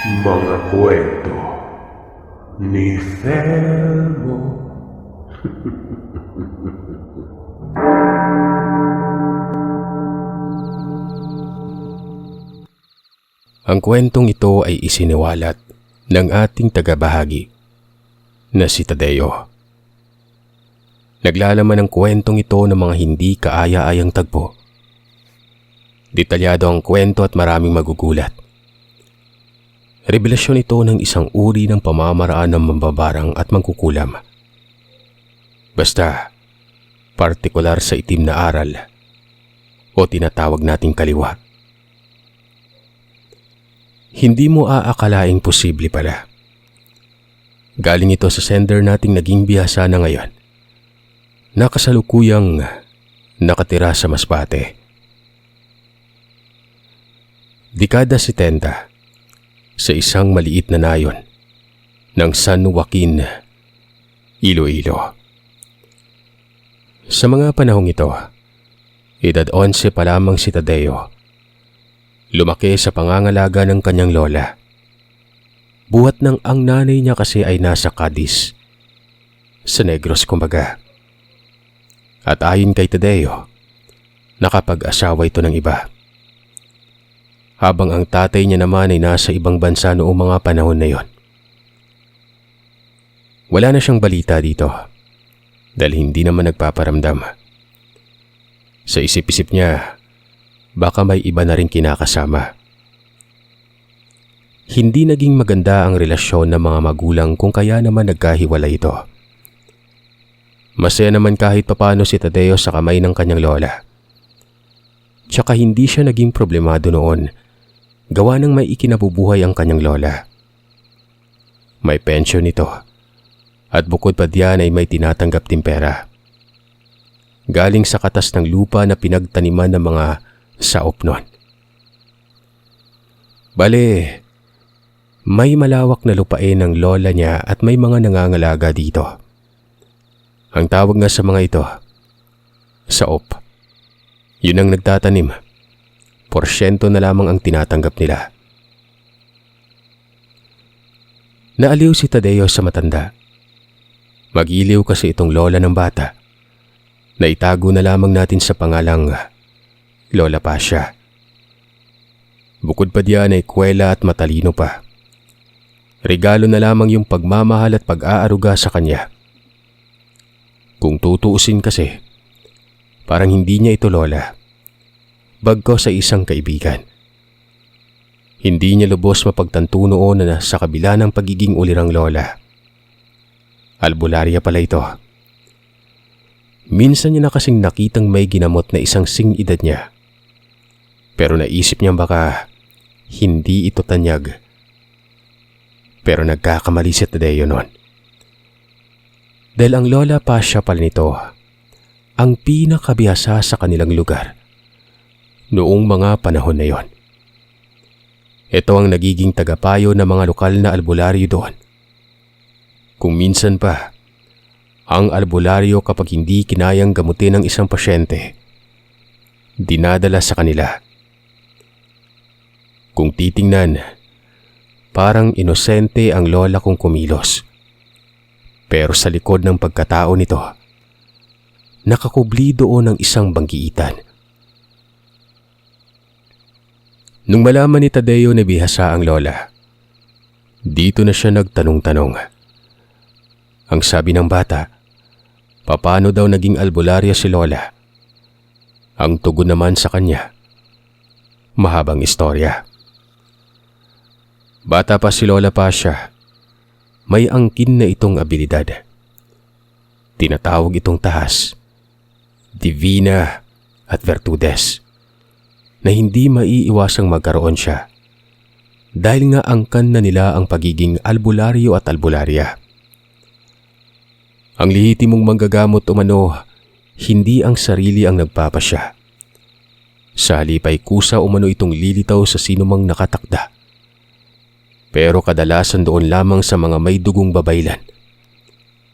Mga kwento ni Felmo. Ang kwentong ito ay isiniwalat ng ating tagabahagi na si Tadeo. Naglalaman ang kwentong ito ng mga hindi kaaya-ayang tagpo. Detalyado ang kwento at maraming magugulat. Revelasyon ito ng isang uri ng pamamaraan ng mambabarang at mangkukulam. Basta, partikular sa itim na aral o tinatawag nating kaliwa. Hindi mo aakalaing posible pala. Galing ito sa sender nating naging bihasa na ngayon. Nakasalukuyang nakatira sa Masbate. Dekada 70, sa isang maliit na nayon ng San Joaquin, Iloilo. Sa mga panahong ito, edad 11 pa lamang si Tadeo. Lumaki sa pangangalaga ng kanyang lola. Buhat ng ang nanay niya kasi ay nasa Cadiz, sa Negros kumbaga. At ayon kay Tadeo, nakapag-asawa ito ng iba. Habang ang tatay niya naman ay nasa ibang bansa noong mga panahon na yon. Wala na siyang balita dito dahil hindi naman nagpaparamdam. Sa isip-isip niya, baka may iba na rin kinakasama. Hindi naging maganda ang relasyon ng mga magulang kung kaya naman nagkahiwalay ito. Masaya naman kahit papano si Tadeo sa kamay ng kanyang lola. Tsaka hindi siya naging problemado noon, gawa ng may ikinabubuhay ang kanyang lola. May pensyon ito, at bukod pa diyan ay may tinatanggap din pera. Galing sa katas ng lupa na pinagtaniman ng mga saop noon. Bale, may malawak na lupain ng lola niya at may mga nangangalaga dito. Ang tawag nga sa mga ito, saop. Yun ang nagtatanim. Porsyento na lamang ang tinatanggap nila. Naaliw si Tadeo sa matanda. Mag-iliw kasi itong lola ng bata. Naitago na lamang natin sa pangalang Lola Pasha. Bukod pa diyan ay kwela at matalino pa. Regalo na lamang yung pagmamahal at pag-aaruga sa kanya. Kung tutuusin kasi, parang hindi niya ito lola. Bagko sa isang kaibigan. Hindi niya lubos mapagtanto noon na sa kabila ng pagiging ulirang lola. Albularya pala ito. Minsan niya na kasing nakitang may ginamot na isang sing-edad niya. Pero naisip niya baka hindi ito tanyag. Pero nagkakamali si Tadeo noon. Dahil ang Lola Pasha pala nito, ang pinakabihasa sa kanilang lugar noong mga panahon na yon. Ito ang nagiging tagapayo ng mga lokal na albularyo doon. Kung minsan pa, ang albularyo kapag hindi kinayang gamutin ng isang pasyente, dinadala sa kanila. Kung titingnan, parang inosente ang lola kong kumilos. Pero sa likod ng pagkatao nito, nakakubli doon ang isang banggiitan. Nung malaman ni Tadeo na bihasa ang lola, dito na siya nagtanong-tanong. Ang sabi ng bata, paano daw naging albularya si lola? Ang tugon naman sa kanya, mahabang istorya. Bata pa si Lola Pasha, may angkin na itong abilidad. Tinatawag itong tahas, divina at virtudes, na hindi maiiwasang magkaroon siya dahil nga angkan na nila ang pagiging albularyo at albularya. Ang lehitimong manggagamot umano, hindi ang sarili ang nagpapasya. Sa halip ay kusa umano itong lilitaw sa sinumang nakatakda. Pero kadalasan doon lamang sa mga may dugong babaylan.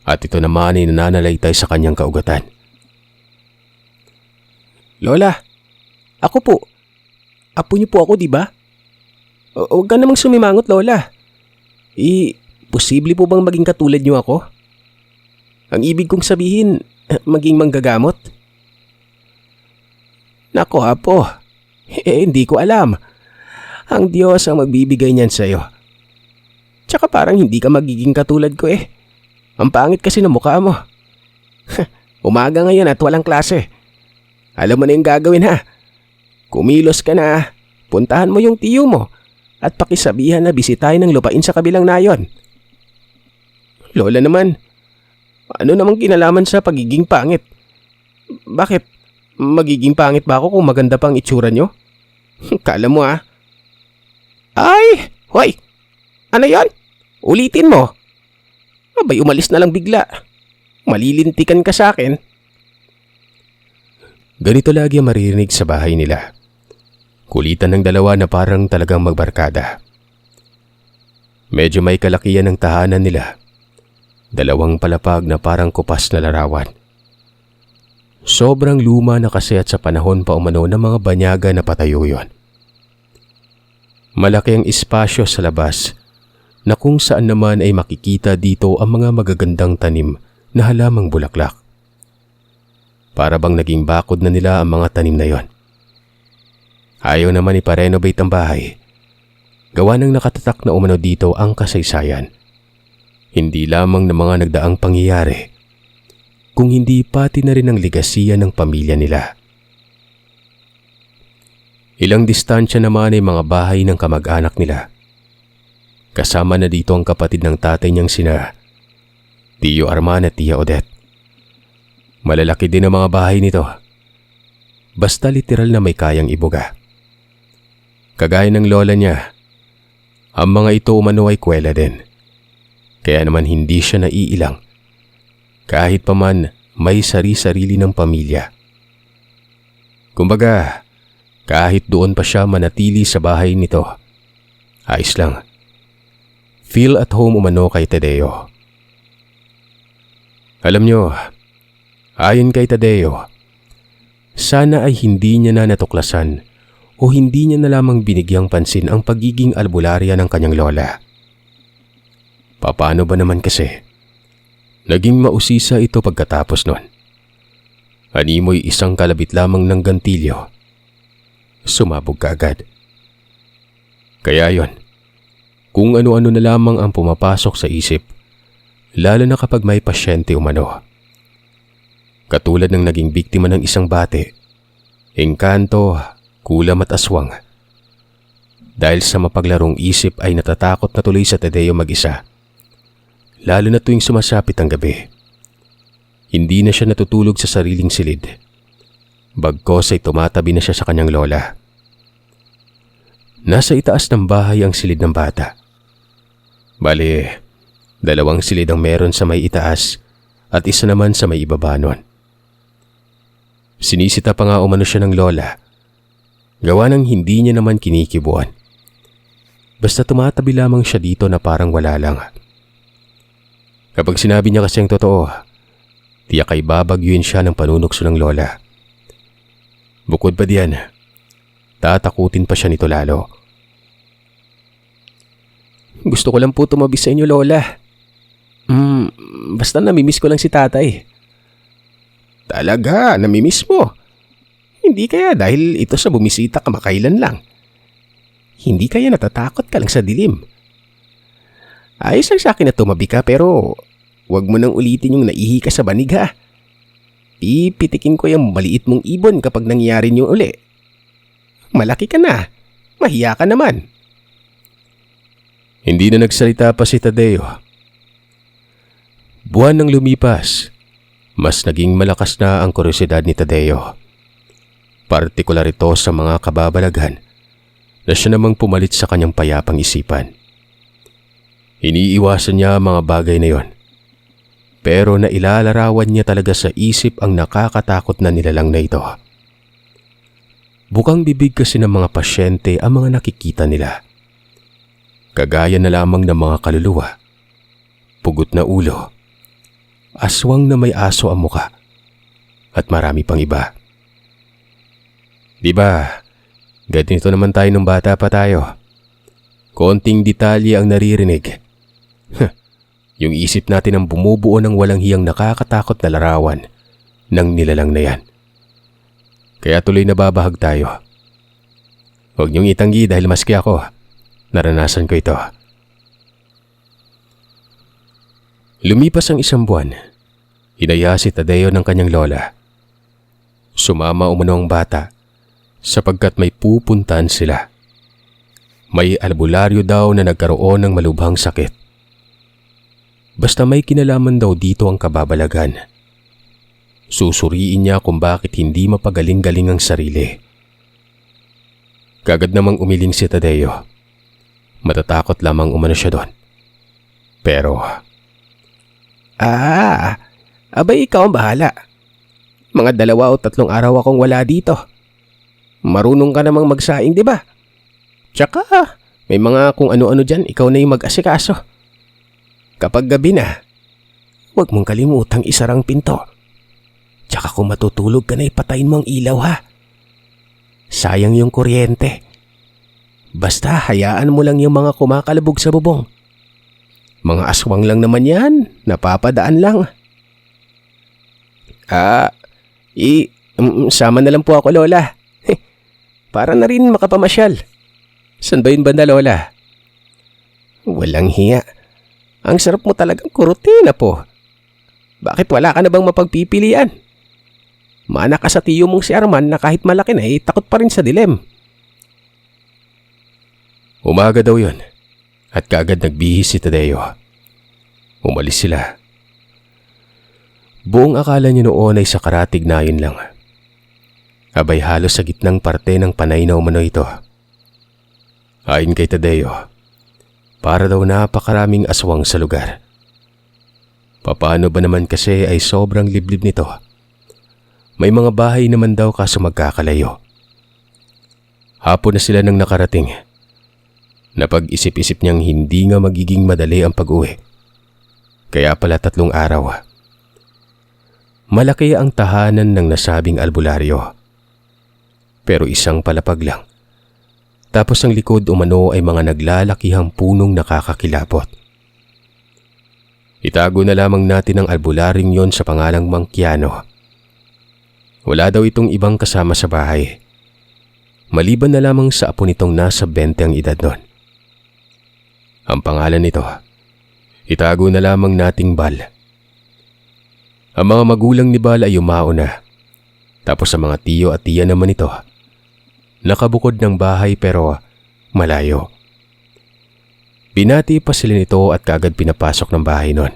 At ito naman ay nananalaytay sa kanyang kaugatan. Lola, ako po. Apo niyo po ako, di ba? Huwag ka namang sumimangot, Lola. Posible po bang maging katulad niyo ako? Ang ibig kong sabihin, maging manggagamot? Nako, Apo. Hindi ko alam. Ang Diyos ang magbibigay niyan sa'yo. Tsaka parang hindi ka magiging katulad ko eh. Ang pangit kasi ng mukha mo. Umaga ngayon at walang klase. Alam mo na yung gagawin ha. Kumilos ka na. Puntahan mo yung tiyo mo at pakisabihan na bisitahin ng lupain sa kabilang nayon. Lola naman, ano namang kinalaman sa pagiging pangit? Bakit? Magiging pangit ba ako kung maganda pang itsura nyo? Kala mo ah. Ay! Hoy! Ano yon? Ulitin mo. Abay, umalis na lang bigla. Malilintikan ka sa akin. Ganito lagi ang maririnig sa bahay nila. Kulitan ng dalawa na parang talagang magbarkada. Medyo may kalakihan ng tahanan nila. Dalawang palapag na parang kupas na larawan. Sobrang luma na kasi at sa panahon pa umano ng mga banyaga na patayo yon. Malaki ang espasyo sa labas na kung saan naman ay makikita dito ang mga magagandang tanim na halamang bulaklak. Para bang naging bakod na nila ang mga tanim na yon. Ayaw naman iparenovate ang bahay. Gawa ng nakatatak na umano dito ang kasaysayan. Hindi lamang ng mga nagdaang pangyayari, kung hindi pati na rin ang legasiya ng pamilya nila. Ilang distansya naman ay mga bahay ng kamag-anak nila. Kasama na dito ang kapatid ng tatay niyang sina Tio Arman at Tia Odette. Malalaki din ang mga bahay nito. Basta literal na may kayang ibuga. Kagaya ng lola niya, ang mga ito umano ay kwela din. Kaya naman hindi siya naiilang. Kahit pa man may sari-sarili ng pamilya. Kumbaga, kahit doon pa siya manatili sa bahay nito, ayos lang. Feel at home umano kay Tadeo. Alam nyo, ayon kay Tadeo, sana ay hindi niya na natuklasan o hindi niya na lamang binigyang pansin ang pagiging albularya ng kanyang lola. Paano ba naman kasi? Naging mausisa ito pagkatapos nun. Animoy isang kalabit lamang ng gantilyo. Sumabog kaagad. Kaya yon, kung ano-ano na lamang ang pumapasok sa isip, lalo na kapag may pasyente umano. Katulad ng naging biktima ng isang bate, engkanto, kulam at aswang. Dahil sa mapaglarong isip ay natatakot na tuloy sa Tadeo mag-isa. Lalo na tuwing sumasapit ang gabi. Hindi na siya natutulog sa sariling silid. Bagkos ay tumatabi na siya sa kanyang lola. Nasa itaas ng bahay ang silid ng bata. Bale, 2 silid ang meron sa may itaas at isa naman sa may ibaba nun. Sinisita pa nga umano siya ng lola. Gawa ng hindi niya naman kinikibuan. Basta tumatabi lamang siya dito na parang wala lang. Kapag sinabi niya kasi ang totoo, tiyak ay babagyuin siya ng panunukso ng lola. Bukod pa diyan, tatakutin pa siya nito lalo. Gusto ko lang po tumabi sa inyo, lola. Basta namimiss ko lang si tatay. Talaga, namimiss mo? Hindi kaya dahil ito sa bumisita kamakailan lang? Hindi kaya natatakot ka lang sa dilim? Ayos lang sa akin na tumabi ka pero wag mo nang ulitin yung naihi ka sa banig ha. Pipitikin ko yung maliit mong ibon kapag nangyari niyo uli. Malaki ka na. Mahiya ka naman. Hindi na nagsalita pa si Tadeo. Buwan nang lumipas, mas naging malakas na ang kuryosidad ni Tadeo. Partikular ito sa mga kababalaghan na siya namang pumalit sa kanyang payapang isipan. Iniiwasan niya ang mga bagay na yon. Pero nailalarawan niya talaga sa isip ang nakakatakot na nilalang na ito. Bukang bibig kasi ng mga pasyente ang mga nakikita nila. Kagaya na lamang ng mga kaluluwa, pugot na ulo, aswang na may aso ang muka, at marami pang iba. Diba, ganito naman tayo nung bata pa tayo. Konting detalye ang naririnig. Yung isip natin ang bumubuo ng walang hiyang nakakatakot na larawan ng nilalang na yan. Kaya tuloy nababahag tayo. Huwag niyong itanggi dahil maski ako, naranasan ko ito. Lumipas ang 1 buwan. Hinaya si Tadeo ng kanyang lola. Sumama umano ang bata sapagkat may pupuntahan sila. May albularyo daw na nagkaroon ng malubhang sakit. Basta may kinalaman daw dito ang kababalagan. Susuriin niya kung bakit hindi mapagaling-galing ang sarili. Kagad namang umiling si Tadeo. Matatakot lamang umano siya doon. Pero, abay ikaw ang bahala. Mga 2 o 3 araw akong wala dito. Marunong ka namang magsaing, di ba? Tsaka, may mga kung ano-ano dyan, ikaw na yung mag-asikaso. Kapag gabi na, huwag mong kalimutang isarang pinto. Tsaka kung matutulog ka na, ipatayin mo ang ilaw ha. Sayang yung kuryente. Basta hayaan mo lang yung mga kumakalabog sa bubong. Mga aswang lang naman yan, napapadaan lang. Sama na lang po ako, Lola. Para na rin makapamasyal. San ba yun banda, Lola? Walang hiya. Ang sarap mo talagang kurutina po. Bakit wala ka na bang mapagpipilian? Mana ka sa tiyo mong si Arman na kahit malaki na takot pa rin sa dilim. umaga daw yun at kaagad nagbihis si Tadeo. Umalis sila. Buong akala niya noon ay sa karatignayon lang. Abay halos sa gitnang parte ng panay na umano ito. Ayon kay Tadeo, para daw napakaraming aswang sa lugar. Papaano ba naman kasi ay sobrang liblib nito? May mga bahay naman daw kaso magkakalayo. Hapon na sila nang nakarating. Napag-isip-isip niyang hindi nga magiging madali ang pag-uwi. Kaya pala 3 araw. Malaki ang tahanan ng nasabing albularyo. Pero isang palapag lang. Tapos ang likod umano ay mga naglalakihang punong nakakakilabot. Itago na lamang natin ang albularyong yon sa pangalang Mangkiano. Wala daw itong ibang kasama sa bahay. Maliban na lamang sa apo nitong nasa 20 ang edad nun. Ang pangalan nito, itago na lamang nating Bal. Ang mga magulang ni Bal ay umao na. Tapos ang mga tiyo at tiya naman ito, nakabukod ng bahay pero malayo. Binati pa sila nito at kaagad pinapasok ng bahay nun.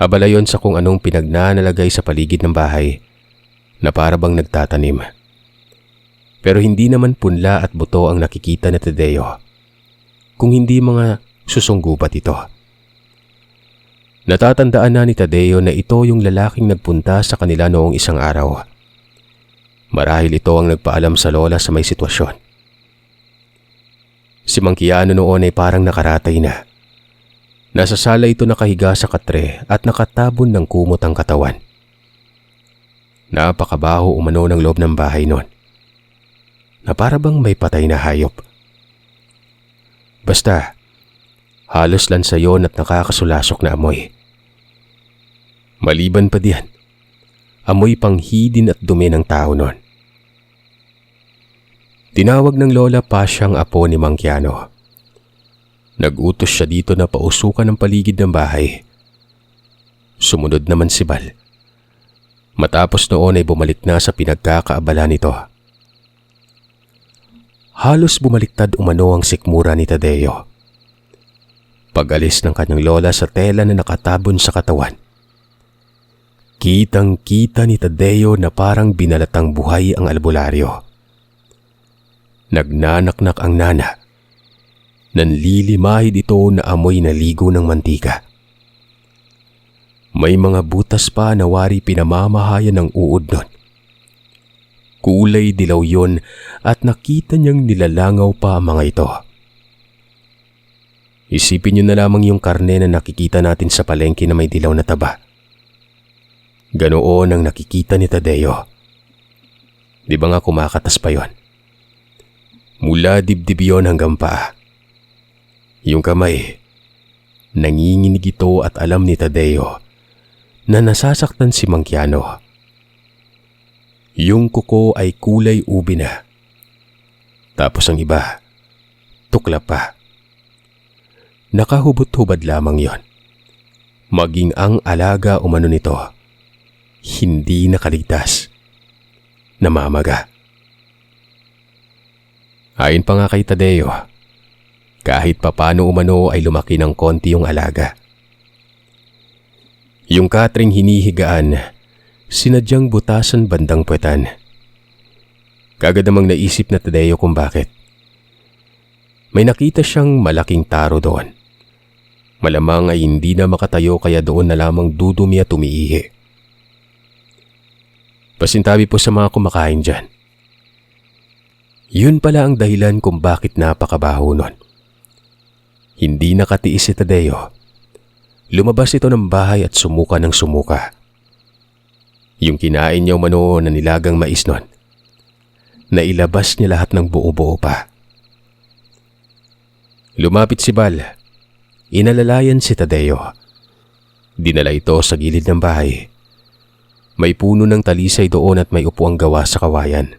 Abala yon sa kung anong pinagnanalagay sa paligid ng bahay na para bang nagtatanim. Pero hindi naman punla at buto ang nakikita ni Tadeo, kung hindi mga susunggubat ito. Natatandaan na ni Tadeo na ito yung lalaking nagpunta sa kanila noong isang araw. Marahil ito ang nagpaalam sa lola sa may sitwasyon. Si Mangkiano noon ay parang nakaratay na. Nasa sala ito nakahiga sa katre at nakatabon ng kumot ang katawan. Napakabaho umano ng loob ng bahay noon, na para bang may patay na hayop. Basta, halos lansa yon at nakakasulasok na amoy. Maliban pa diyan, amoy panghidin at dumi ng tao noon. Tinawag ng lola pa siyang apo ni Mangkiano. Nag-utos siya dito na pausukan ang paligid ng bahay. Sumunod naman si Bal. Matapos noon ay bumalik na sa pinagkakaabala nito. Halos bumaliktad umano ang sikmura ni Tadeo. Pag-alis ng kanyang lola sa tela na nakatabon sa katawan, kitang-kita ni Tadeo na parang binalatang buhay ang albularyo. Nagnanaknak ang nana. Nanlilimahid ito na amoy na ligo ng mantika. May mga butas pa na wari pinamamahayan ng uod nun. Kulay dilaw yon at nakita niyang nilalangaw pa ang mga ito. Isipin niyo na lamang yung karne na nakikita natin sa palengke na may dilaw na taba. Ganoon ang nakikita ni Tadeo. Di ba nga kumakatas pa yon? Mula dibdib yon hanggang paa. Yung kamay, nanginginig ito at alam ni Tadeo na nasasaktan si Mangkiano. Yung kuko ay kulay ubi na. Tapos ang iba, tukla pa. Nakahubot-hubad lamang yon. Maging ang alaga umano nito, hindi nakaligtas. Namamaga. Ayon pa nga kay Tadeo, kahit papano umano ay lumaki ng konti yung alaga. Yung katring hinihigaan, sinadyang butasan bandang puwetan. Kagad namang naisip na Tadeo kung bakit. May nakita siyang malaking taro doon. Malamang ay hindi na makatayo kaya doon na lamang dudumi at umiihi. Pasintabi po sa mga kumakain dyan. Yun pala ang dahilan kung bakit napakabaho nun. Hindi nakatiis si Tadeo. Lumabas ito ng bahay at sumuka ng sumuka. Yung kinain niya umano na nilagang mais nun, nailabas niya lahat ng buo-buo pa. Lumapit si Bal. Inalalayan si Tadeo. Dinala ito sa gilid ng bahay. May puno ng talisay doon at may upuang gawa sa kawayan.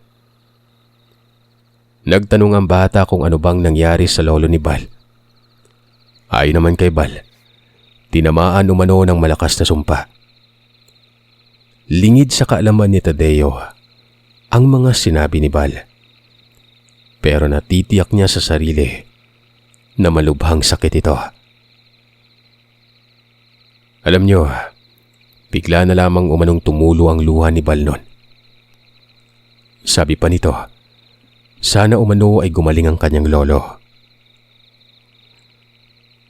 Nagtanong ang bata kung ano bang nangyari sa lolo ni Bal. Ayon naman kay Bal, tinamaan umano ng malakas na sumpa. Lingid sa kaalaman ni Tadeo ang mga sinabi ni Bal. Pero natitiyak niya sa sarili na malubhang sakit ito. Alam niyo, bigla na lamang umanong tumulo ang luha ni Bal nun. Sabi pa nito, sana umano ay gumaling ang kanyang lolo.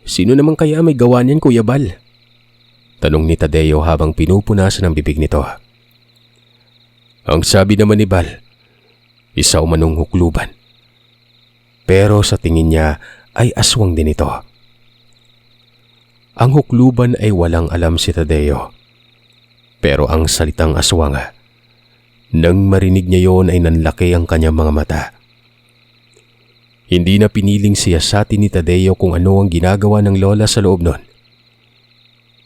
Sino naman kaya may gawa niyan, Kuya Bal? Tanong ni Tadeo habang pinupunasan ang bibig nito. Ang sabi naman ni Bal, isa umanong hukluban. Pero sa tingin niya ay aswang din ito. Ang hukluban ay walang alam si Tadeo. Pero ang salitang aswang, nang marinig niya yon ay nanlaki ang kanyang mga mata. Hindi na piniling siyasatin ni Tadeo kung ano ang ginagawa ng lola sa loob nun.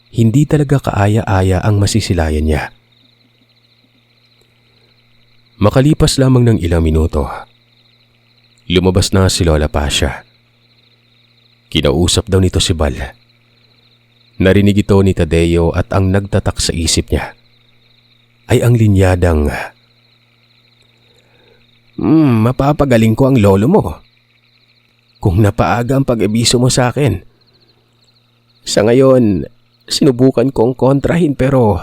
Hindi talaga kaaya-aya ang masisilayan niya. Makalipas lamang ng ilang minuto, lumabas na si Lola Pasha. Kinausap daw nito si Bal. Narinig ito ni Tadeo at ang nagtatak sa isip niya ay ang linyadang, mapapagaling ko ang lolo mo kung napaaga ang pag-abiso mo sa akin. Sa ngayon, sinubukan kong kontrahin pero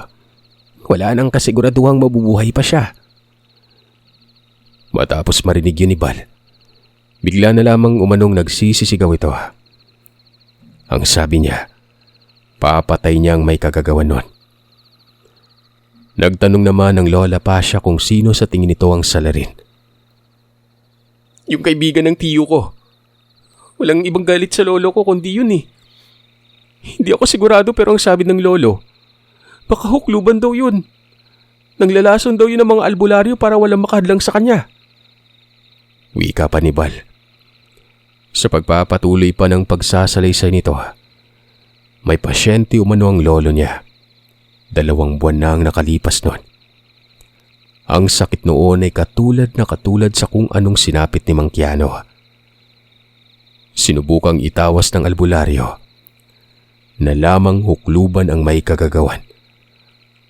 wala nang kasiguraduhang mabubuhay pa siya. Matapos marinig yun ni Bal, bigla na lamang umanong nagsisisigaw ito. Ang sabi niya, papatay niyang may kagagawan nun. Nagtanong naman ng Lola Pasha kung sino sa tingin nito ang salarin. Yung kaibigan ng tiyo ko. Walang ibang galit sa lolo ko kundi yun eh. Hindi ako sigurado pero ang sabi ng lolo, baka hukluban daw yun. Nanglalason daw yun ng mga albularyo para walang makahadlang sa kanya. Wika pa ni Bal. Sa pagpapatuloy pa ng pagsasalaysay nito, may pasyente umano ang lolo niya. 2 buwan na ang nakalipas nun. Ang sakit noon ay katulad sa kung anong sinapit ni Mangkiano. Sinubukang itawas ng albularyo na lamang hukluban ang may kagagawan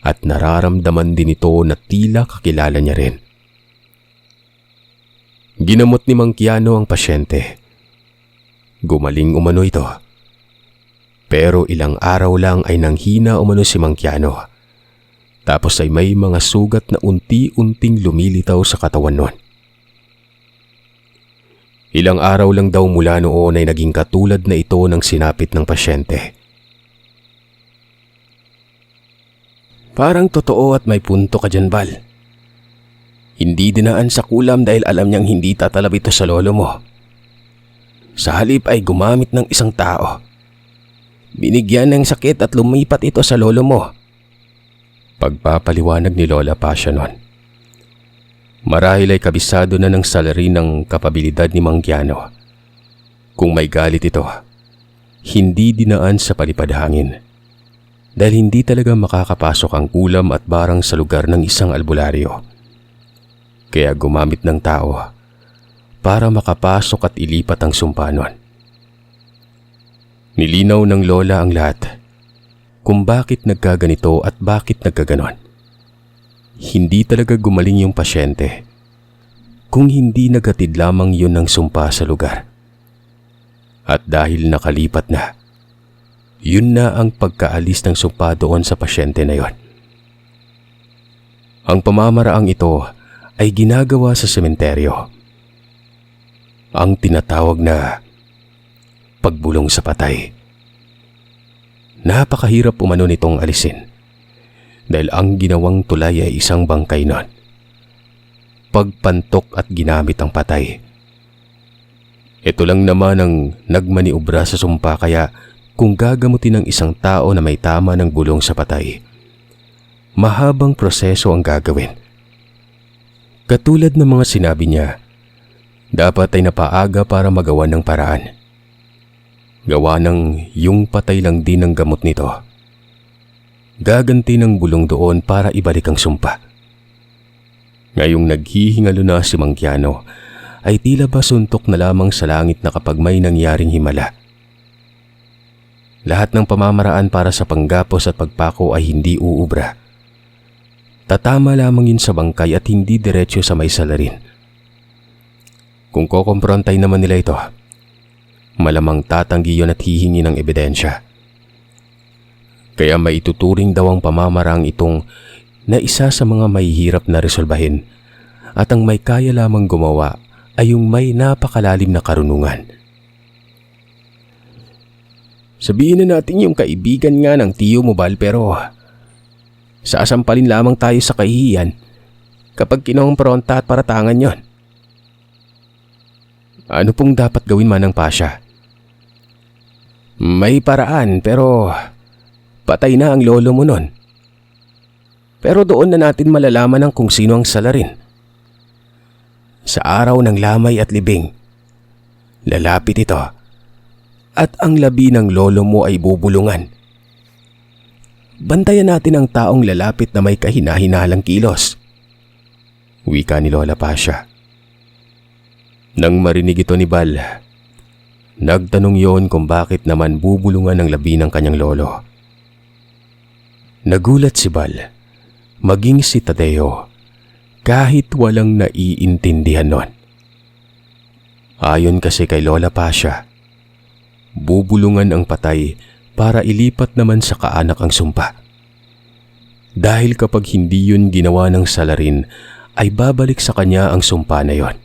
at nararamdaman din ito na tila kakilala niya rin. Ginamot ni Mangkiano ang pasyente. Gumaling umano ito. Pero ilang araw lang ay nanghina umano si Mangkiano. Tapos ay may mga sugat na unti-unting lumilitaw sa katawan nun. Ilang araw lang daw mula noon ay naging katulad na ito ng sinapit ng pasyente. Parang totoo at may punto ka dyan, Bal. Hindi dinaan sa kulam dahil alam niyang hindi tatalab ito sa lolo mo. Sa halip ay gumamit ng isang tao. Binigyan ng sakit at lumipat ito sa lolo mo. Pagpapaliwanag ni Lola Pasha nun. Marahil ay kabisado na ng salarin ng kapabilidad ni Mangkiano. Kung may galit ito, hindi dinaan sa palipad hangin dahil hindi talaga makakapasok ang ulam at barang sa lugar ng isang albularyo. Kaya gumamit ng tao para makapasok at ilipat ang sumpa nun. Nilinaw ng lola ang lahat kung bakit nagkaganito at bakit nagkaganon. Hindi talaga gumaling yung pasyente kung hindi nagatid lamang yun ng sumpa sa lugar. At dahil nakalipat na, yun na ang pagkaalis ng sumpa doon sa pasyente na yon. Ang pamamaraang ito ay ginagawa sa sementeryo. Ang tinatawag na pagbulong sa patay. Napakahirap umano nitong alisin dahil ang ginawang tulay ay isang bangkay nun. Pagpantok at ginamit ang patay. Ito lang naman ang nagmaniobra sa sumpa, kaya kung gagamutin ng isang tao na may tama ng bulong sa patay, mahabang proseso ang gagawin. Katulad ng mga sinabi niya, dapat ay napaaga para magawa ng paraan. Gawa ng yung patay lang din ang gamot nito. Gaganti ng bulong doon para ibalik ang sumpa. Ngayong naghihingalo na si Mangkiano, ay tila ba suntok na lamang sa langit na kapag may nangyaring himala. Lahat ng pamamaraan para sa panggapos at pagpako ay hindi uubra. Tatama lamang yun sa bangkay at hindi diretsyo sa may salarin. Kung kokomprontay naman nila ito, malamang tatanggi yun at hihingi ng ebidensya. Kaya maituturing daw ang pamamarang itong na isa sa mga mahihirap na resolbahin at ang may kaya lamang gumawa ay yung may napakalalim na karunungan. Sabihin na natin yung kaibigan nga ng tiyo mo, Bal, pero sasampalin lamang tayo sa kahihiyan kapag kinompronta at paratangan yon. Ano pong dapat gawin man ng pasya? May paraan, pero patay na ang lolo mo nun. Pero doon na natin malalaman ang kung sino ang salarin. Sa araw ng lamay at libing, lalapit ito at ang labi ng lolo mo ay bubulungan. Bantayan natin ang taong lalapit na may kahina-hinalang kilos. Wika ni Lola Pasha. Nang marinig ito ni Bal, nagtanong yon kung bakit naman bubulungan ang labi ng kanyang lolo. Nagulat si Bal, maging si Tadeo, kahit walang naiintindihan nun. Ayon kasi kay Lola Pasha, bubulungan ang patay para ilipat naman sa kaanak ang sumpa. Dahil kapag hindi yun ginawa ng salarin, ay babalik sa kanya ang sumpa na yon.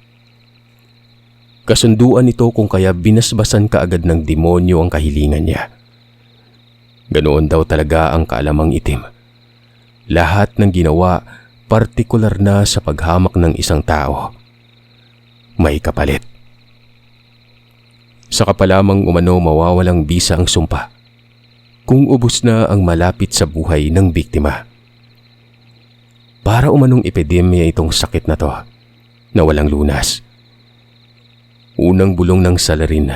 Kasunduan ito kung kaya binasbasan kaagad ng demonyo ang kahilingan niya. Ganoon daw talaga ang kaalamang itim. Lahat ng ginawa, partikular na sa paghamak ng isang tao, may kapalit. Saka pa lamang umano mawawalang bisa ang sumpa kung ubos na ang malapit sa buhay ng biktima. Para umanong epidemya itong sakit na to na walang lunas. Unang bulong ng salarin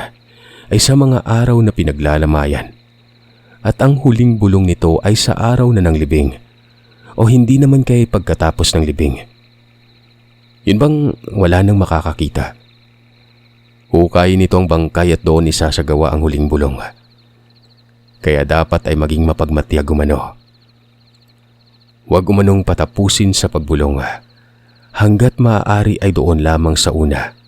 ay sa mga araw na pinaglalamayan at ang huling bulong nito ay sa araw na ng libing o hindi naman kay pagkatapos ng libing. Yun bang wala nang makakakita? Hukayin nito ang bangkay at doon isasagawa ang huling bulong. Kaya dapat ay maging mapagmatyag umano. Huwag umanong patapusin sa pagbulong hanggat maaari ay doon lamang sa una.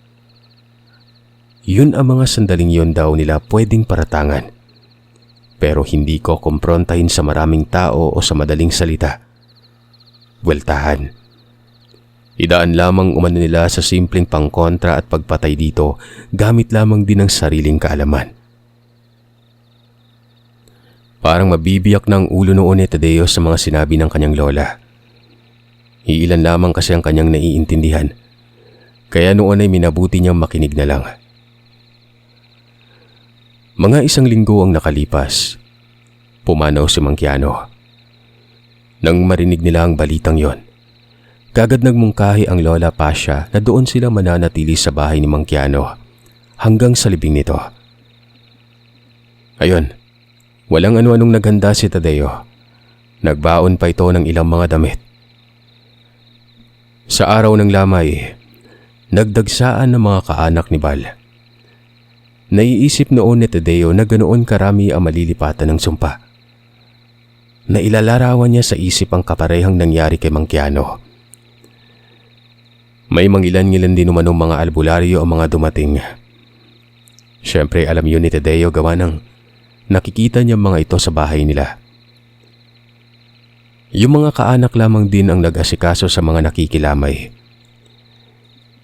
Yun ang mga sandaling yon daw nila pwedeng paratangan. Pero hindi ko kumprontahin sa maraming tao o sa madaling salita. Weltahan. Idaan lamang umano nila sa simpleng pangkontra at pagpatay dito gamit lamang din ng sariling kaalaman. Parang mabibiyak ng ulo noon ni Tadeo sa mga sinabi ng kanyang lola. Iilan lamang kasi ang kanyang naiintindihan. Kaya noon ay minabuti niyang makinig na lang. Mga 1 linggo ang nakalipas. Pumanaw si Mangkiano. Nang marinig nila ang balitang yon, kagad nagmungkahi ang Lola Pasha na doon sila mananatili sa bahay ni Mangkiano hanggang sa libing nito. Ayun, walang ano-anong naghanda si Tadeo. Nagbaon pa ito ng ilang mga damit. Sa araw ng lamay, nagdagsaan ng mga kaanak ni Bal. Naiisip noon ni Tadeo na ganoon karami ang malilipatan ng sumpa. Nailalarawan niya sa isip ang kaparehang nangyari kay Mang Kiano. May mangilan-ngilan din umanong mga albularyo ang mga dumating. Siyempre alam yun ni Tadeo gawa ng nakikita niya mga ito sa bahay nila. Yung mga kaanak lamang din ang nag-asikaso sa mga nakikilamay.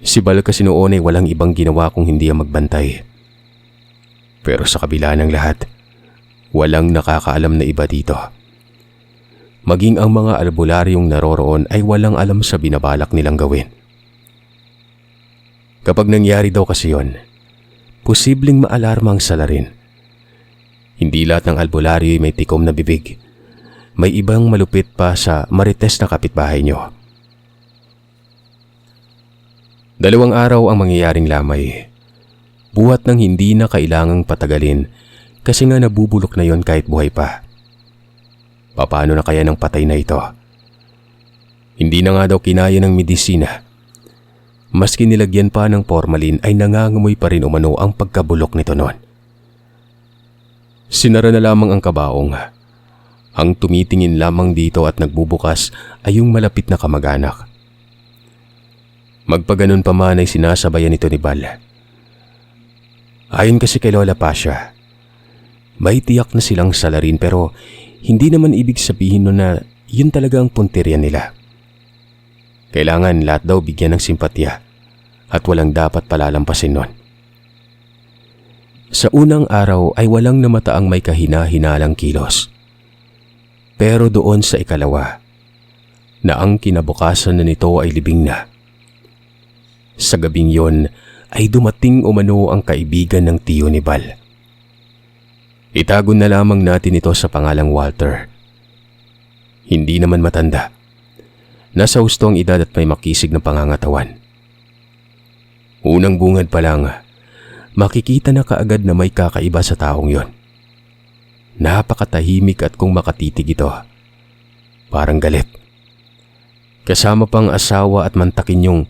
Si Bal kasi noon ay walang ibang ginawa kung hindi ang magbantay. Pero sa kabila ng lahat, walang nakakaalam na iba dito. Maging ang mga albularyong naroroon ay walang alam sa binabalak nilang gawin. Kapag nangyari daw kasi yon, posibleng maalarma ang salarin. Hindi lahat ng albularyo ay may tikom na bibig. May ibang malupit pa sa marites na kapitbahay nyo. 2 araw ang mangyayaring lamay. Buhat ng hindi na kailangang patagalin kasi nga nabubulok na yon kahit buhay pa. Paano na kaya ng patay na ito? Hindi na nga daw kinaya ng medisina. Maski nilagyan pa ng formalin ay nangangamoy pa rin umano ang pagkabulok nito noon. Sinara na lamang ang kabaong. Ang tumitingin lamang dito at nagbubukas ay yung malapit na kamag-anak. Magpaganon pa man ay sinasabayan ito ni Bal. Ayon kasi kay Lola Pasha, may tiyak na silang salarin pero hindi naman ibig sabihin nun na yun talaga ang punteriya nila. Kailangan lahat daw bigyan ng simpatya at walang dapat palalampasin nun. Sa unang araw ay walang namataang may kahina-hinalang kilos. Pero doon sa ikalawa, na ang kinabukasan na nito ay libing na. Sa gabing yon ay dumating umano ang kaibigan ng tiyo ni Bal. Itago na lamang natin ito sa pangalang Walter. Hindi naman matanda. Nasa hustong edad at may makisig na pangangatawan. Unang bungad pa lang, makikita na kaagad na may kakaiba sa taong yon. Napakatahimik at kung makatitig ito, parang galit. Kasama pang asawa at mantakin yung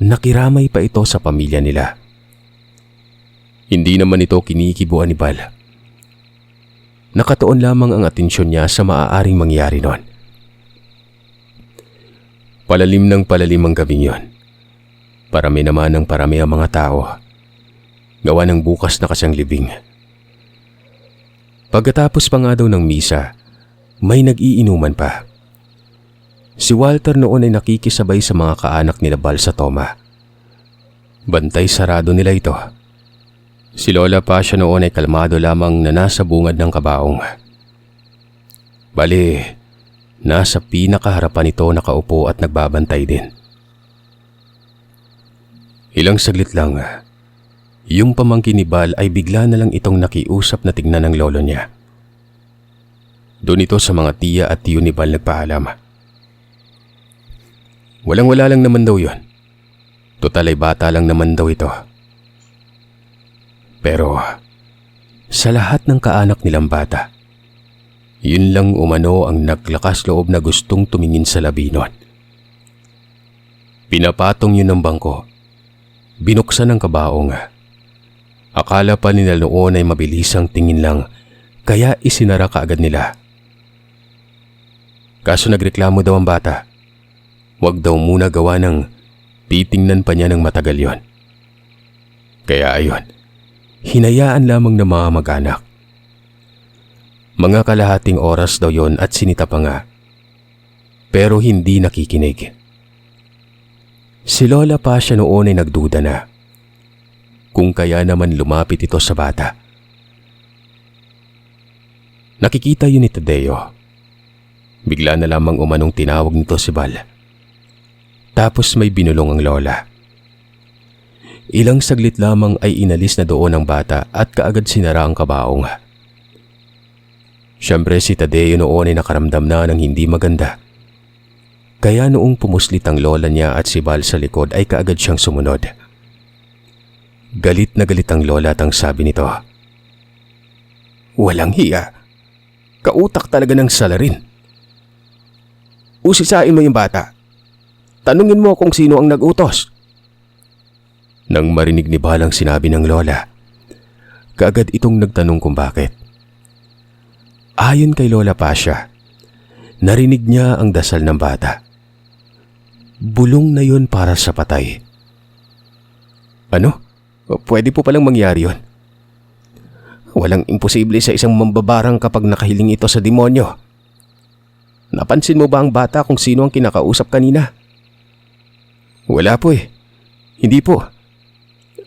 nakiramay pa ito sa pamilya nila. Hindi naman ito kinikibuan ni Bal. Nakatuon lamang ang atensyon niya sa maaaring mangyari noon. Palalim ng palalim ang gabing yon. Parami naman ng parami ang mga tao. Gawa ng bukas na kasyang libing. Pagkatapos pa nga daw ng misa, may nag-iinuman pa. Si Walter noon ay nakikisabay sa mga kaanak nila Bal sa toma. Bantay sarado nila ito. Si Lola Pasha noon ay kalmado lamang na nasa bungad ng kabaong. Bali, nasa pinakaharapan ito nakaupo at nagbabantay din. Ilang saglit lang, yung pamangkin ni Bal ay bigla na lang itong nakiusap na tingnan ng lolo niya. Doon ito sa mga tiya at tiyo ni Bal nagpaalam. Walang-wala lang naman daw yon. Total ay bata lang naman daw ito. Pero sa lahat ng kaanak nilang bata, yun lang umano ang naglakas loob na gustong tumingin sa labi nun. Pinapatong yun ng bangko. Binuksan ang kabaong. Akala pa nila noon ay mabilisang tingin lang, kaya isinara kaagad nila. Kaso nagreklamo daw ang bata. Huwag daw muna gawa ng titingnan pa niya ng matagal yon. Kaya ayun, hinayaan lamang ng mga mag-anak. Mga kalahating oras daw yon at sinita pa nga. Pero hindi nakikinig. Si Lola Pasha noon ay nagduda na. Kung kaya naman lumapit ito sa bata. Nakikita yun ni Tadeo. Bigla na lamang umanong tinawag nito si Bal. Tapos may binulong ang lola. Ilang saglit lamang ay inalis na doon ang bata at kaagad sinara ang kabaong. Siyempre si Tadeo noon ay nakaramdam na ng hindi maganda. Kaya noong pumuslit ang lola niya at si Bal sa likod ay kaagad siyang sumunod. Galit na galit ang lola at ang sabi nito, Walang hiya. Kautak talaga ng salarin. Usisain mo yung bata. Tanungin mo kung sino ang nag-utos. Nang marinig ni Bal ang sinabi ng lola, kaagad itong nagtanong kung bakit. Ayon kay Lola Pasha, narinig niya ang dasal ng bata. Bulong na yun para sa patay. Ano? Pwede po palang mangyari yun. Walang imposible sa isang mambabarang kapag nakahiling ito sa demonyo. Napansin mo ba ang bata kung sino ang kinakausap kanina? Wala po eh. Hindi po.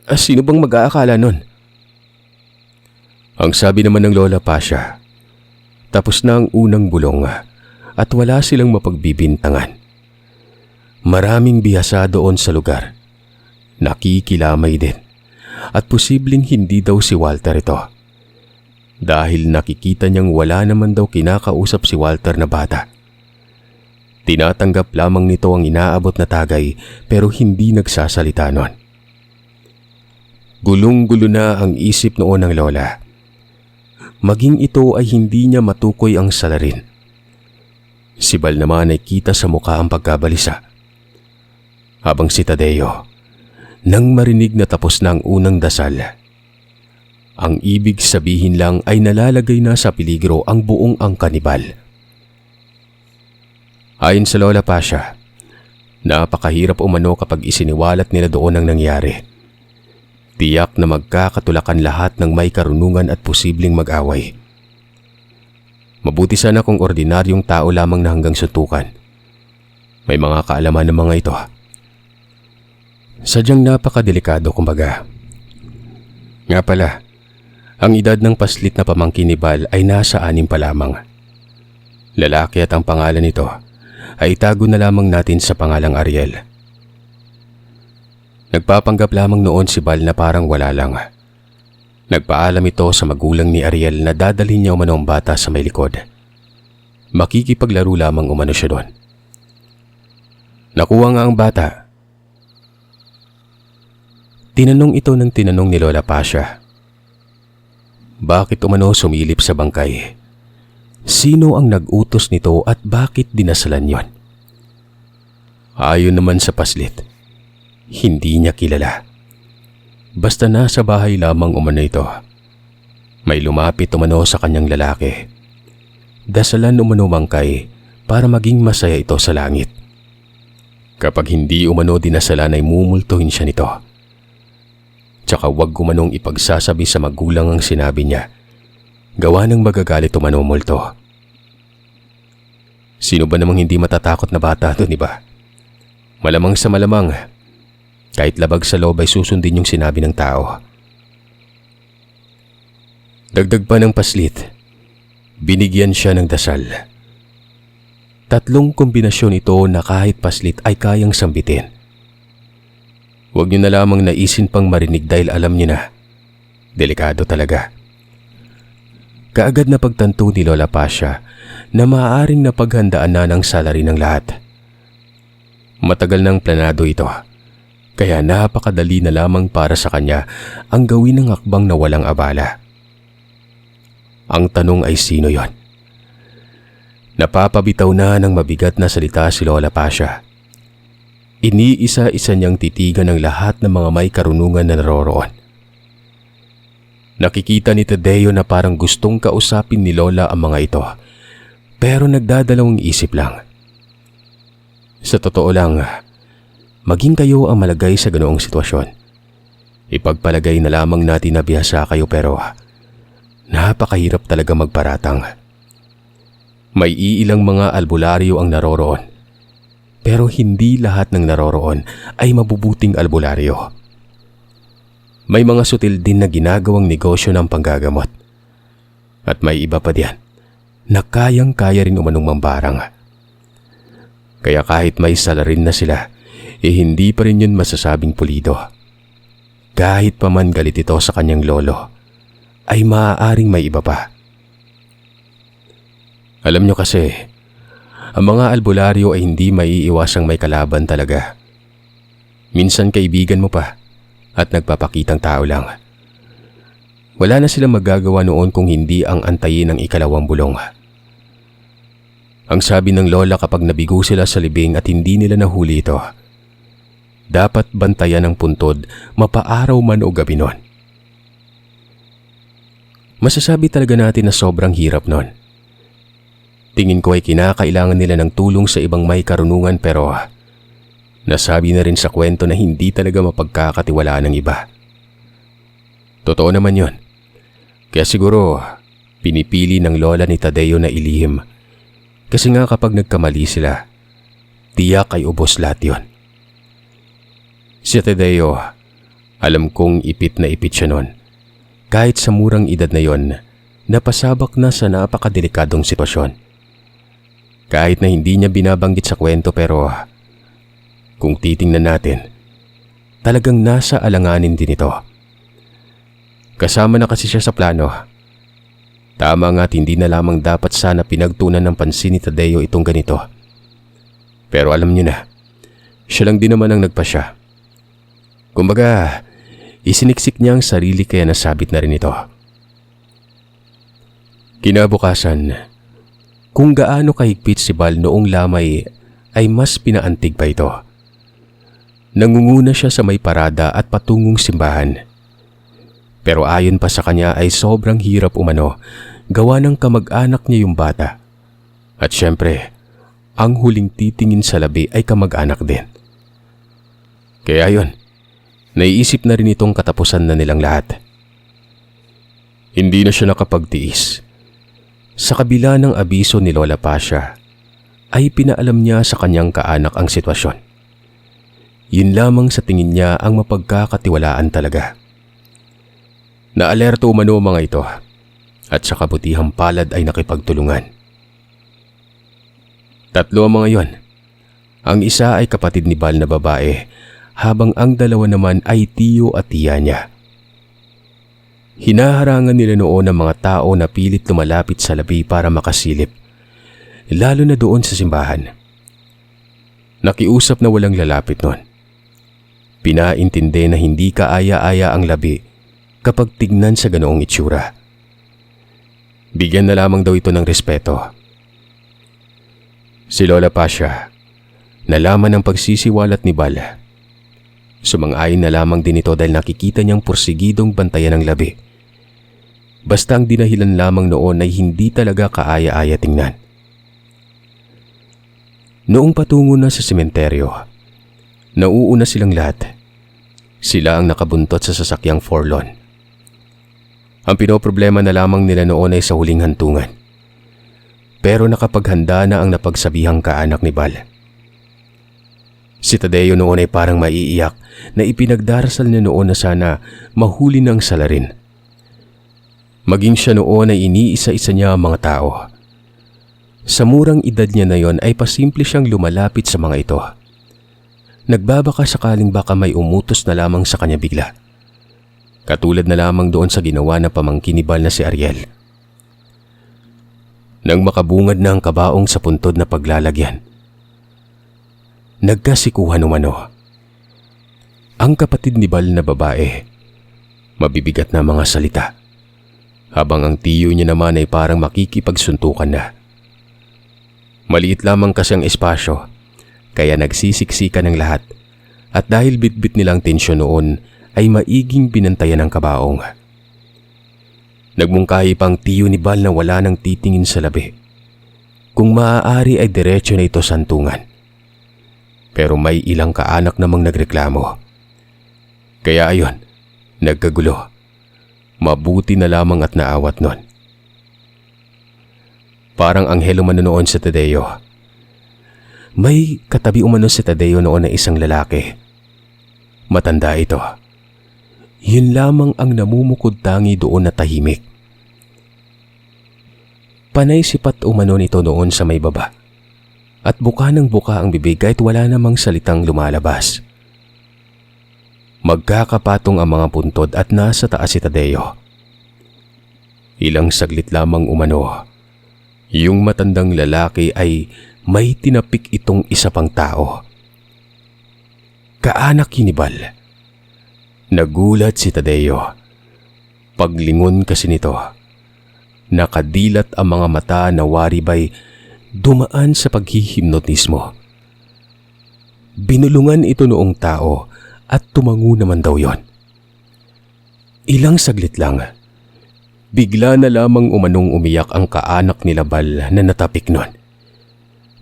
Sino bang mag-aakala nun? Ang sabi naman ng Lola Pasha, tapos na ang unang bulong at wala silang mapagbibintangan. Maraming bihasa doon sa lugar. Nakikilamay din at posibleng hindi daw si Walter ito. Dahil nakikita niyang wala naman daw kinakausap si Walter na bata. Tinatanggap lamang nito ang inaabot na tagay pero hindi nagsasalita nun. Gulong-gulo na ang isip noon ng lola. Maging ito ay hindi niya matukoy ang salarin. Si Bal naman ay kita sa mukha ang pagkabalisa. Habang si Tadeo, nang marinig na tapos na ang unang dasal, ang ibig sabihin lang ay nalalagay na sa peligro ang buong angka ni Bal. Ayon sa Lola Pasha, napakahirap umano kapag isiniwalat nila doon ang nangyari. Tiyak na magkakatulakan lahat ng may karunungan at posibleng mag-away. Mabuti sana kung ordinaryong tao lamang na hanggang suntukan. May mga kaalaman ng mga ito. Sadyang napakadelikado kumbaga. Nga pala, ang edad ng paslit na pamangkin ni Bal ay nasa 6 pa lamang. Lalaki at ang pangalan nito ay itago na lamang natin sa pangalang Ariel. Nagpapanggap lamang noon si Bal na parang wala lang. Nagpaalam ito sa magulang ni Ariel na dadalhin niya umano ang bata sa may likod. Makikipaglaro lamang umano siya doon. Nakuha nga ang bata. Tinanong ito ng tinanong ni Lola Pasha. Bakit umano sumilip sa bangkay? Sino ang nag-utos nito at bakit dinasalan yon? Ayon naman sa paslit, hindi niya kilala. Basta nasa bahay lamang umano ito. May lumapit umano sa kanyang lalaki. Dasalan umano bangkay para maging masaya ito sa langit. Kapag hindi umano dinasalan ay mumultuhin siya nito. Tsaka wag umanong ipagsasabi sa magulang ang sinabi niya. Gawa ng magagalit umano multo. Sino ba namang hindi matatakot na bata doon, diba? Malamang sa malamang, kahit labag sa loob ay susundin yung sinabi ng tao. Dagdag pa ng paslit, binigyan siya ng dasal. 3 kombinasyon ito na kahit paslit ay kayang sambitin. Huwag niyo na lamang naisin pang marinig dahil alam niyo na, delikado talaga. Kaagad na pagtanto ni Lola Pasha na maaaring napaghandaan na ng salary ng lahat. Matagal nang planado ito. Kaya napakadali na lamang para sa kanya ang gawin ng hakbang na walang abala. Ang tanong ay sino yon? Napapabitaw na ng mabigat na salita si Lola Pasha. Iniisa-isa niyang titigan ng lahat ng mga may karunungan na naroroon. Nakikita ni Tadeo na parang gustong kausapin ni Lola ang mga ito, pero nagdadalawang isip lang. Sa totoo lang, maging kayo ang malagay sa ganoong sitwasyon. Ipagpalagay na lamang natin na bihasa kayo pero napakahirap talaga magparatang. May iilang mga albularyo ang naroroon. Pero hindi lahat ng naroroon ay mabubuting albularyo. May mga sutil din na ginagawang negosyo ng panggagamot. At may iba pa diyan na kayang-kaya rin umanong mambarang. Kaya kahit may salarin na sila, hindi pa rin yun masasabing pulido. Kahit pa man galit ito sa kanyang lolo, ay maaaring may iba pa. Alam nyo kasi, ang mga albularyo ay hindi maiiwasang may kalaban talaga. Minsan kaibigan mo pa at nagpapakitang tao lang. Wala na silang magagawa noon kung hindi ang antayin ng ikalawang bulong. Ang sabi ng lola kapag nabigo sila sa libing at hindi nila nahuli ito, dapat bantayan ng puntod mapaaraw man o gabi noon. Masasabi talaga natin na sobrang hirap noon. Tingin ko ay kinakailangan nila ng tulong sa ibang may karunungan pero nasabi na rin sa kwento na hindi talaga mapagkakatiwalaan ng iba. Totoo naman yon. Kaya siguro pinipili ng lola ni Tadeo na ilihim. Kasi nga kapag nagkamali sila, tiyak ay ubos lahat yon. Si Tadeo, alam kong ipit na ipit siya noon. Kahit sa murang edad na yon, napasabak na sa napakadelikadong sitwasyon. Kahit na hindi niya binabanggit sa kwento pero kung titingnan natin, talagang nasa alanganin din ito. Kasama na kasi siya sa plano. Tama nga't hindi na lamang dapat sana pinagtunan ng pansin ni Tadeo itong ganito. Pero alam niyo na, siya lang din naman ang nagpasya. Kumbaga, isiniksik niya ang sarili kaya nasabit na rin ito. Kinabukasan, kung gaano kahigpit si Bal noong lamay ay mas pinaantig pa ito. Nangunguna siya sa may parada at patungong simbahan. Pero ayon pa sa kanya ay sobrang hirap umano gawa ng kamag-anak niya yung bata. At syempre, ang huling titingin sa labi ay kamag-anak din. Kaya yun, naiisip na rin itong katapusan na nilang lahat. Hindi na siya nakapagtiis. Sa kabila ng abiso ni Lola Pasha, ay pinaalam niya sa kanyang kaanak ang sitwasyon. Yun lamang sa tingin niya ang mapagkakatiwalaan talaga. Naalerto umano mga ito at sa kabutihang palad ay nakipagtulungan. Tatlo ang mga yon. Ang isa ay kapatid ni Bal na babae habang ang dalawa naman ay tiyo at tiya niya. Hinaharangan nila noon ang mga tao na pilit lumalapit sa labi para makasilip, lalo na doon sa simbahan. Nakiusap na walang lalapit noon. Pinaintindi na hindi kaaya-aya ang labi kapag tignan sa ganoong itsura. Bigyan na lamang daw ito ng respeto. Si Lola Pasha, nalaman ang pagsisiwalat ni Bal. Sumang-ayon na lamang din ito dahil nakikita niyang porsigidong bantayan ng labi. Basta ang dinahilan lamang noon ay hindi talaga kaaya-aya tingnan. Noong patungo na sa sementeryo, nauuna silang lahat. Sila ang nakabuntot sa sasakyang forlorn. Ang pinoproblema na lamang nila noon ay sa huling hantungan. Pero nakapaghanda na ang napagsabihang kaanak ni Bal. Si Tadeo noon ay parang maiiyak na ipinagdarasal niya noon na sana mahuli ng salarin. Maging siya noon ay iniisa-isa niya ang mga tao. Sa murang edad niya na yon ay pasimple siyang lumalapit sa mga ito. Nagbabaka sakaling baka may umutos na lamang sa kanya bigla. Katulad na lamang doon sa ginawa na pamangkin ni Bal na si Ariel. Nang makabungad na ang kabaong sa puntod na paglalagyan, nagkasikuhan umano. Ang kapatid ni Bal na babae, mabibigat na mga salita, habang ang tiyo niya naman ay parang makikipagsuntukan na. Maliit lamang kasi ang espasyo, kaya nagsisiksikan ng lahat at dahil bitbit nilang tensyon noon ay maiging binantayan ng kabaong. Nagmungkahi pang tiyo ni Bal na wala nang titingin sa labi. Kung maaari ay diretso na ito santungan. Pero may ilang kaanak namang nagreklamo. Kaya ayon, nagkagulo. Mabuti na lamang at naawat nun. Parang anghel umano noon sa Tadeo. May katabi umano si Tadeo noon na isang lalaki. Matanda ito. Yun lamang ang namumukod tangi doon na tahimik. Panay sipat umano nito noon sa may baba. At buka ng buka ang bibig kahit wala namang salitang lumalabas. Magkakapatong ang mga puntod at nasa taas si Tadeo. Ilang saglit lamang umano. Yung matandang lalaki ay may tinapik itong isa pang tao. Kaanak yun ni Bal. Nagulat si Tadeo. Paglingon kasi nito, nakadilat ang mga mata na waribay dumaan sa paghihimnotismo. Binulungan ito noong tao at tumango naman daw yon. Ilang saglit lang, bigla na lamang umanong umiyak ang kaanak ni Labal na natapik nun.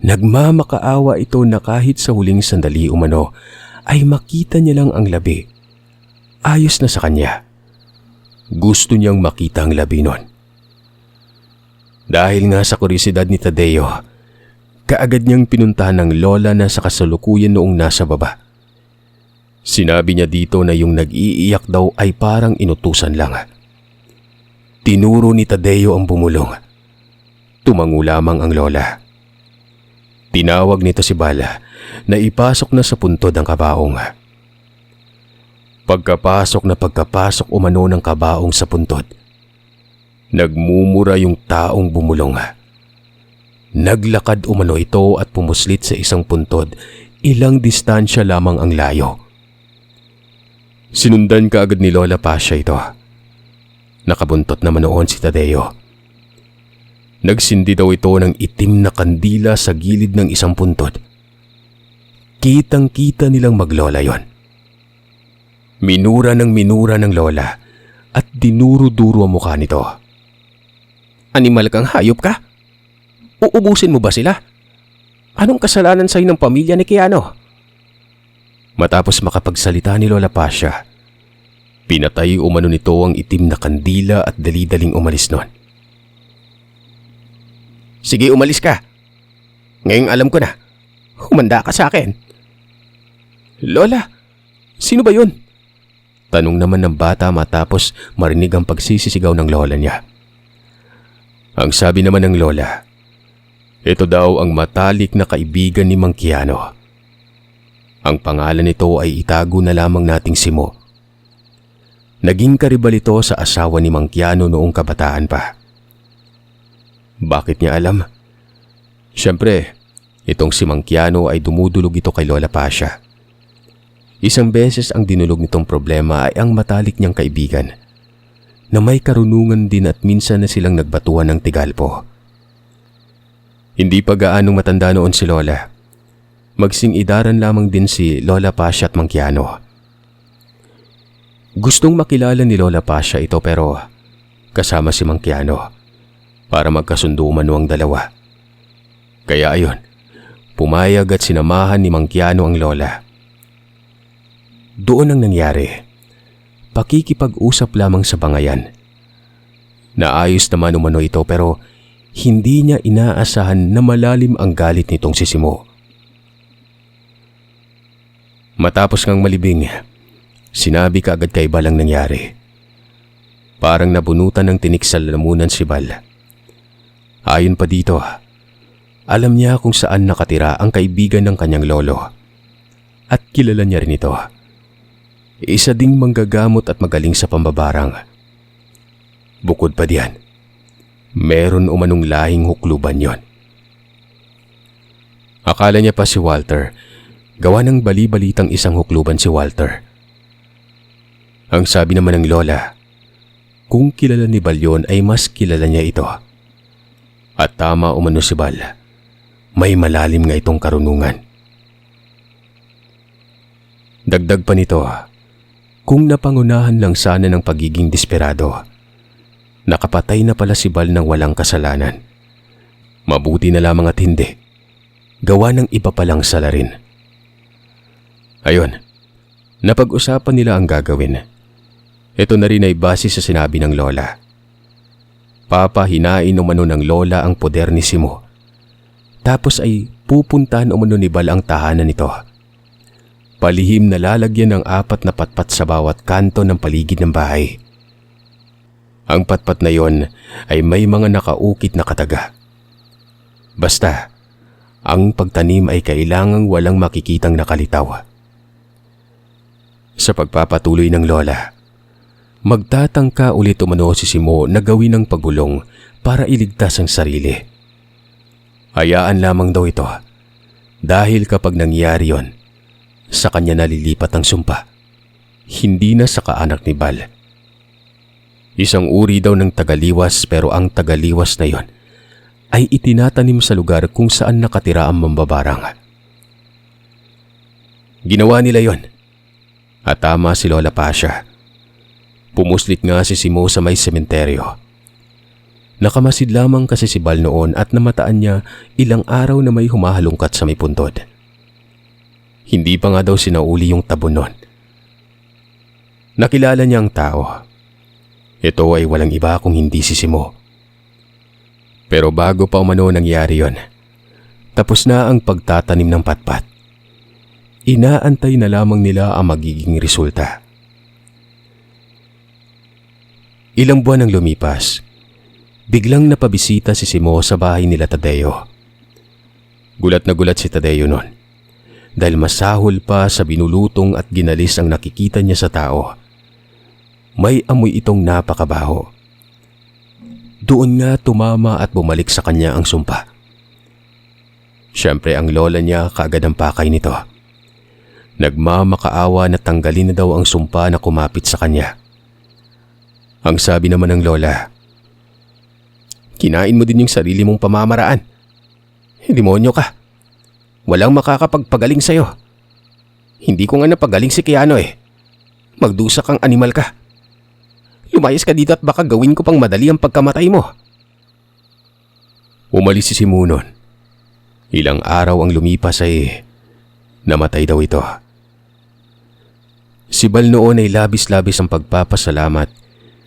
Nagmamakaawa ito na kahit sa huling sandali umano ay makita niya lang ang labi. Ayos na sa kanya. Gusto niyang makita ang labi nun. Dahil nga sa kurisidad ni Tadeo, kaagad niyang pinuntahan ng lola na sa kasalukuyan noong nasa baba. Sinabi niya dito na yung nag-iiyak daw ay parang inutusan lang. Tinuro ni Tadeo ang bumulong. Tumango lamang ang lola. Tinawag nito si Bala na ipasok na sa puntod ang kabaong. Pagkapasok umano ng kabaong sa puntod, nagmumura yung taong bumulong. Naglakad umano ito at pumuslit sa isang puntod, ilang distansya lamang ang layo. Sinundan kaagad ni Lola Pasha ito. Nakabuntot naman noon si Tadeo. Nagsindi daw ito ng itim na kandila sa gilid ng isang puntod. Kitang-kita nilang maglola yon. Minura ng lola at dinuro-duro ang mukha nito. Animal kang hayop ka? Uubusin mo ba sila? Anong kasalanan sa'yo ng pamilya ni Keanu? Matapos makapagsalita ni Lola Pasha, pinatay umano nito ang itim na kandila at dali-daling umalis nun. Sige, umalis ka. Ngayong alam ko na. Humanda ka sa akin. Lola, sino ba yun? Tanong naman ng bata matapos marinig ang pagsisisigaw ng lola niya. Ang sabi naman ng lola, ito daw ang matalik na kaibigan ni Mang Keanu. Ang pangalan nito ay itago na lamang nating Simo. Naging karibal ito sa asawa ni Mang Keanu noong kabataan pa. Bakit niya alam? Siyempre, itong si Mang Keanu ay dumudulog ito kay Lola Pasha. Isang beses ang dinulog nitong problema ay ang matalik niyang kaibigan na may karunungan din at minsan na silang nagbatuan ng tigalpo. Hindi pa gaanong matanda noon si Lola. Magsing-idaran lamang din si Lola Pasha at Mang Keanu. Gustong makilala ni Lola Pasha ito pero kasama si Mang Keanu para magkasundo umano ang dalawa. Kaya ayon, pumayag at sinamahan ni Mang Keanu ang lola. Doon ang nangyari, pakikipag-usap lamang sa bangayan. Naayos naman umano ito pero hindi niya inaasahan na malalim ang galit nitong si Simo. Matapos ngang malibing, sinabi kaagad kay Bal ang nangyari. Parang nabunutan ng tinik sa lalamunan si Bal. Ayon pa dito, alam niya kung saan nakatira ang kaibigan ng kanyang lolo. At kilala niya rin ito. Isa ding manggagamot at magaling sa pambabarang. Bukod pa diyan, meron umanong lahing hukluban yon. Akala niya pa si Walter. Gawa ng bali-balitang isang hukluban si Walter. Ang sabi naman ng lola, kung kilala ni Bal yun ay mas kilala niya ito. At tama umano si Bal, may malalim nga itong karunungan. Dagdag pa nito, kung napangunahan lang sana ng pagiging desperado, nakapatay na pala si Bal ng walang kasalanan. Mabuti na lamang at hindi. Gawa ng iba palang salarin. Ayon, napag-usapan nila ang gagawin. Ito na rin ay base sa sinabi ng lola. Papahinain umano ng lola ang poder ni Simo. Tapos ay pupuntahan umano ni Bal ang tahanan nito. Palihim na lalagyan ng 4 na patpat sa bawat kanto ng paligid ng bahay. Ang patpat na yon ay may mga nakaukit na kataga. Basta, ang pagtanim ay kailangang walang makikitang nakalitaw. Sa pagpapatuloy ng lola, magtatangka ulit umano si Simo na gawin ang pagbulong para iligtas ang sarili. Hayaan lamang daw ito dahil kapag nangyari yon, sa kanya nalilipat ang sumpa, hindi na sa kaanak ni Bal. Isang uri daw ng tagaliwas pero ang tagaliwas na yon ay itinatanim sa lugar kung saan nakatira ang mambabarang. Ginawa nila yon. At tama si Lola Pasha. Pumuslit nga si Simo sa may sementeryo. Nakamasid lamang kasi si Bal noon at namataan niya ilang araw na may humahalungkat sa may puntod. Hindi pa nga daw sinauli yung tabon nun. Nakilala niya ang tao. Ito ay walang iba kung hindi si Simo. Pero bago pa umano nangyari yon, tapos na ang pagtatanim ng patpat. Inaantay na lamang nila ang magiging resulta. Ilang buwan ang lumipas. Biglang napabisita si Simo sa bahay nila Tadeo. Gulat na gulat si Tadeo noon dahil masahol pa sa binulutong at ginalis ang nakikita niya sa tao. May amoy itong napakabaho. Doon nga tumama at bumalik sa kanya ang sumpa. Siyempre ang lola niya kaagad ang pakay nito. Nagmamakaawa na tanggalin na daw ang sumpa na kumapit sa kanya. Ang sabi naman ng lola, "Kinain mo din yung sarili mong pamamaraan. Demonyo ka. Walang makakapagpagaling sa'yo. Hindi ko nga napagaling si Keanu eh. Magdusa kang animal ka. Lumayas ka dito at baka gawin ko pang madali ang pagkamatay mo." Umalis si Simo nun. Ilang araw ang lumipas ay namatay daw ito. Si Bal noon ay labis-labis ang pagpapasalamat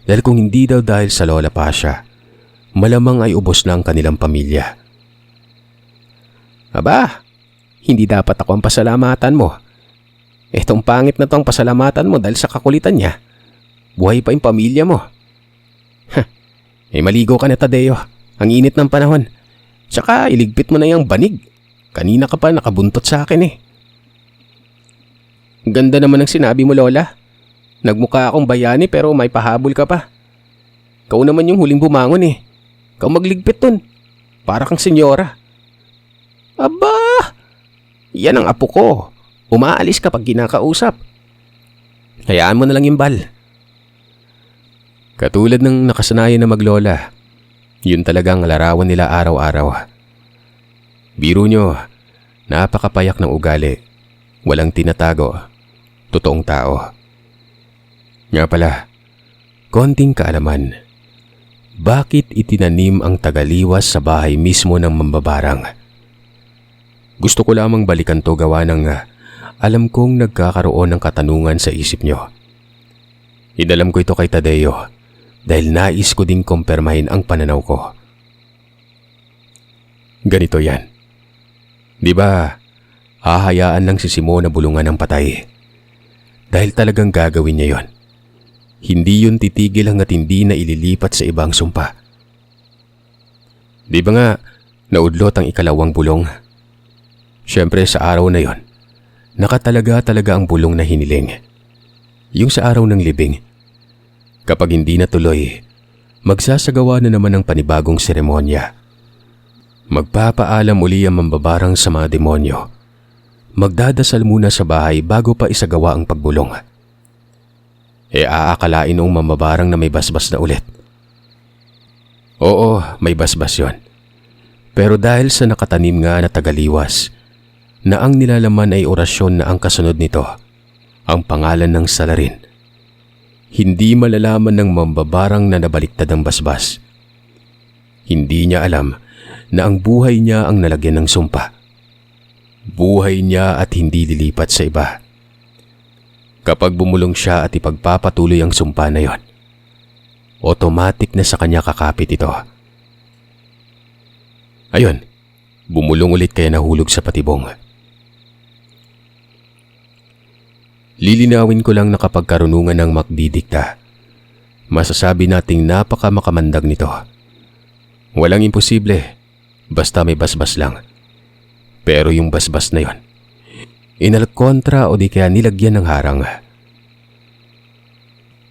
dahil kung hindi daw dahil sa Lola Pasha, malamang ay ubos na ang kanilang pamilya. "Aba, hindi dapat ako ang pasalamatan mo. Etong pangit na tong pasalamatan mo dahil sa kakulitan niya. Buhay pa yung pamilya mo." Maligo ka na Tadeo. Ang init ng panahon. Tsaka iligpit mo na yung banig. Kanina ka pa nakabuntot sa akin eh. Ganda naman ng sinabi mo, Lola. Nagmukha akong bayani pero may pahabol ka pa. Ikaw naman yung huling bumangon eh. Ikaw magligpit dun. Para kang senyora. Aba! Yan ang apo ko. Umaalis kapag kinakausap. Hayaan mo na lang yung Bal. Katulad ng nakasanayan na maglola, yun talagang larawan nila araw-araw. Biro nyo, napakapayak ng ugali. Walang tinatago. Totoong tao. Nga pala, konting kaalaman. Bakit itinanim ang tagaliwas sa bahay mismo ng mambabarang? Gusto ko lamang balikan to gawa ng alam kong nagkakaroon ng katanungan sa isip nyo. Inalam ko ito kay Tadeo dahil nais ko ding kumpirmahin ang pananaw ko. Ganito yan. Di ba, hahayaan lang si Simo na bulungan ng patay. Dahil talagang gagawin niya yon. Hindi yun titigil hanggat hindi na ililipat sa ibang sumpa. Di ba nga, naudlot ang ikalawang bulong? Siyempre sa araw na yon, nakatalaga ang bulong na hiniling. Yung sa araw ng libing. Kapag hindi natuloy, magsasagawa na naman ng panibagong seremonya. Magpapaalam uli ang mambabarang sa mga demonyo. Magdadasal muna sa bahay bago pa isagawa ang pagbulong. Aakalain ng mambabarang na may basbas na ulit. Oo, may basbas yon. Pero dahil sa nakatanim nga na tagaliwas, na ang nilalaman ay orasyon na ang kasunod nito, ang pangalan ng salarin. Hindi malalaman ng mambabarang na nabaliktad ang basbas. Hindi niya alam na ang buhay niya ang nalagyan ng sumpa. Buhay niya at hindi lilipat sa iba. Kapag bumulong siya at ipagpapatuloy ang sumpa na yon, automatic na sa kanya kakapit ito. Ayun, bumulong ulit kaya nahulog sa patibong. Lilinawin ko lang na kapag karunungan ng magdidikta, masasabi nating napaka-makamandag nito. Walang imposible, basta may basbas lang. Pero yung basbas na yon, inalkontra o di kaya nilagyan ng harang.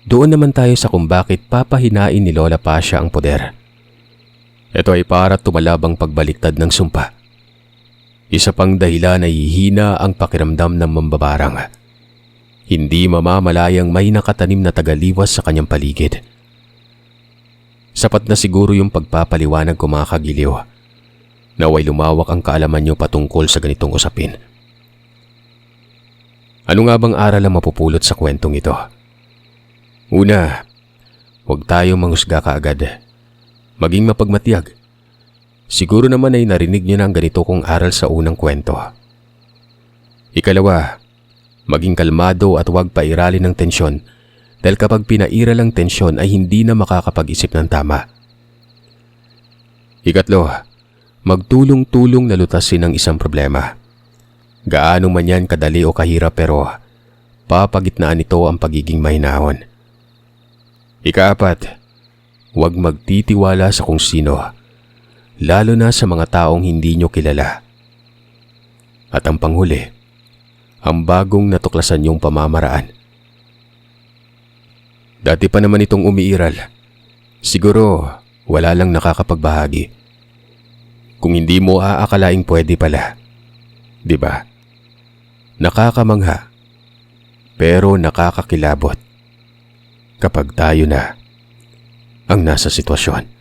Doon naman tayo sa kung bakit papahinain ni Lola Pasha ang poder. Ito ay para tumalabang pagbaliktad ng sumpa. Isa pang dahilan na hihina ang pakiramdam ng mambabarang. Hindi mamamalayang may nakatanim na tagaliwas sa kanyang paligid. Sapat na siguro yung pagpapaliwanag ko mga kagiliw. Naway lumawak ang kaalaman nyo patungkol sa ganitong usapin. Ano nga bang aral ang mapupulot sa kwentong ito? Una, huwag tayong manghusga kaagad. Maging mapagmatiyag. Siguro naman ay narinig nyo na ang ganito kong aral sa unang kwento. Ikalawa, maging kalmado at huwag pairalin ng tensyon dahil kapag pinairal ang tensyon ay hindi na makakapag-isip ng tama. Ikatlo, magtulong-tulong na lutasin ang isang problema. Gaano man yan kadali o kahirap pero papagitnaan nito ang pagiging mahinahon. Ikaapat, huwag magtitiwala sa kung sino, lalo na sa mga taong hindi nyo kilala. At ang panghuli, ang bagong natuklasan yung pamamaraan. Dati pa naman itong umiiral. Siguro wala lang nakakapagbahagi. Kung hindi mo aakalaing pwede pala. 'Di ba? Nakakamangha. Pero nakakakilabot. Kapag tayo na ang nasa sitwasyon.